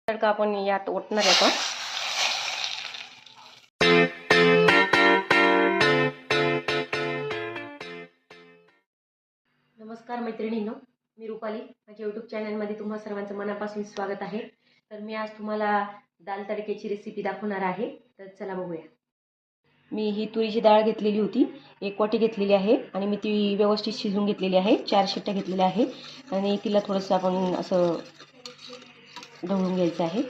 तडका आपण यात ओतणार आहे. नमस्कार मैत्रिणींनो, मी रुपाली. माझ्या यूट्यूब चॅनलमध्ये तुम्हा सर्वांचं मनापासून स्वागत आहे. तर मी आज तुम्हाला दाल तडक्याची रेसिपी दाखवणार आहे. तर चला बघूया. मी ही तुरीची डाळ घेतलेली होती, 1 वाटी घेतलेली आहे आणि मी ती व्यवस्थित शिजवून घेतलेली आहे. 4 शिट्ट्या घेतलेल्या आहे आणि तिला थोडंसं आपण असं ढवळून घ्यायचं आहे.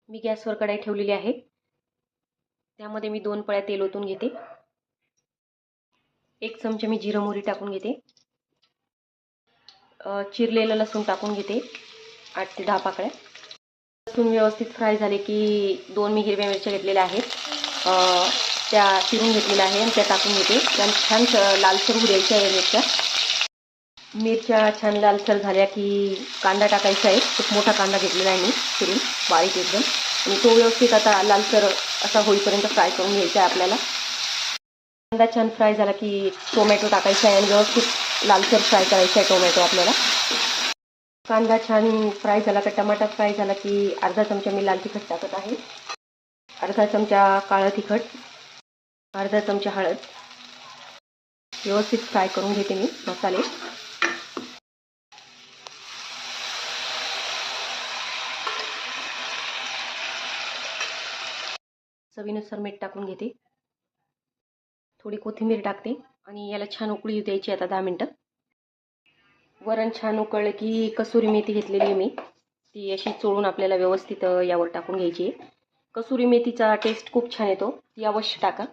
मी गॅसवर कढई ठेवलेली आहे. त्यामध्ये मी 2 पळ्या तेल ओतून घेते. 1 चमचा मी जिरं मोहरी टाकून घेते. चिरलेलं लसूण टाकून घेते, 8 ते 10 पाकळ्या. लसूण व्यवस्थित फ्राय झाले की 2 मी हिरव्या मिरच्या घेतलेल्या आहेत, त्या चिरून घेतलेल्या आहे आणि त्या टाकून घेते. त्या छान लालसर होऊ द्यायच्या आहे. मिरच्या छान लालसर झाल्या की कांदा टाकायचा आहे. खूप मोठा कांदा घेतलेला आहे मी चिरून बारीक एकदम, आणि तो व्यवस्थित आता लालसर असा होईपर्यंत फ्राय करून घ्यायचा आहे आपल्याला. कांदा छान फ्राय झाला की टोमॅटो टाकायचा आहे आणि व्यवस्थित लालसर फ्राय करायचा आहे टोमॅटो आपल्याला. कांदा छान फ्राय झाला का टमाटा फ्राय झाला की अर्धा चमचा मी लाल तिखट टाकत आहे, अर्धा चमचा काळं तिखट, अर्धा चमचा हळद. व्यवस्थित फ्राय करून घेते मी मसाले. चवीनुसार मीठ टाकून घेते. थोडी कोथिंबीर टाकते आणि याला छान उकळी द्यायची आता 10 मिनटं. वरण छान उकळलं की कसुरी मेथी घेतलेली आहे मी, ती अशी चोळून आपल्याला व्यवस्थित यावर टाकून घ्यायची आहे. कसुरी मेथीचा टेस्ट खूप छान येतो, ती अवश्य टाका.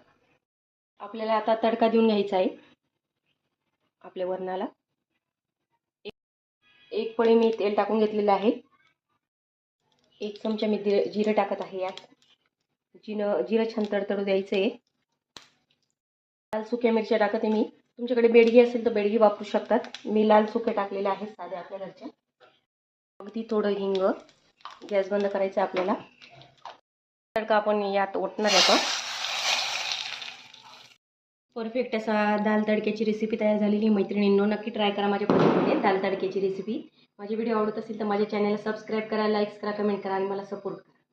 आपल्याला आता तडका देऊन घ्यायचा आहे आपल्या वरणाला. एक पळी मी तेल टाकून घेतलेलं आहे. 1 चमचा मी जिरं टाकत आहे यात. जिरं छान तडतडू द्यायचं आहे. लाल सुक्या मिरच्या टाकते मी. तुमच्याकडे बेडगी असेल तर बेडगी वापरू शकतात. मी लाल सुके टाकलेले आहेत साध्या आपल्या घरच्या. अगदी थोडं हिंग. गॅस बंद करायचा आपल्याला. तडका आपण यात ओतणार आहे. परफेक्ट असा दाल तडक्याची रेसिपी तयार झालेली मैत्रिणींनो, नक्की ट्राय करा माझ्या पद्धतीने दाल तडक्याची रेसिपी. माझे व्हिडिओ आवडत असेल तर माझ्या चॅनलला सबस्क्राईब करा, लाईक्स करा, कमेंट करा आणि मला सपोर्ट करा.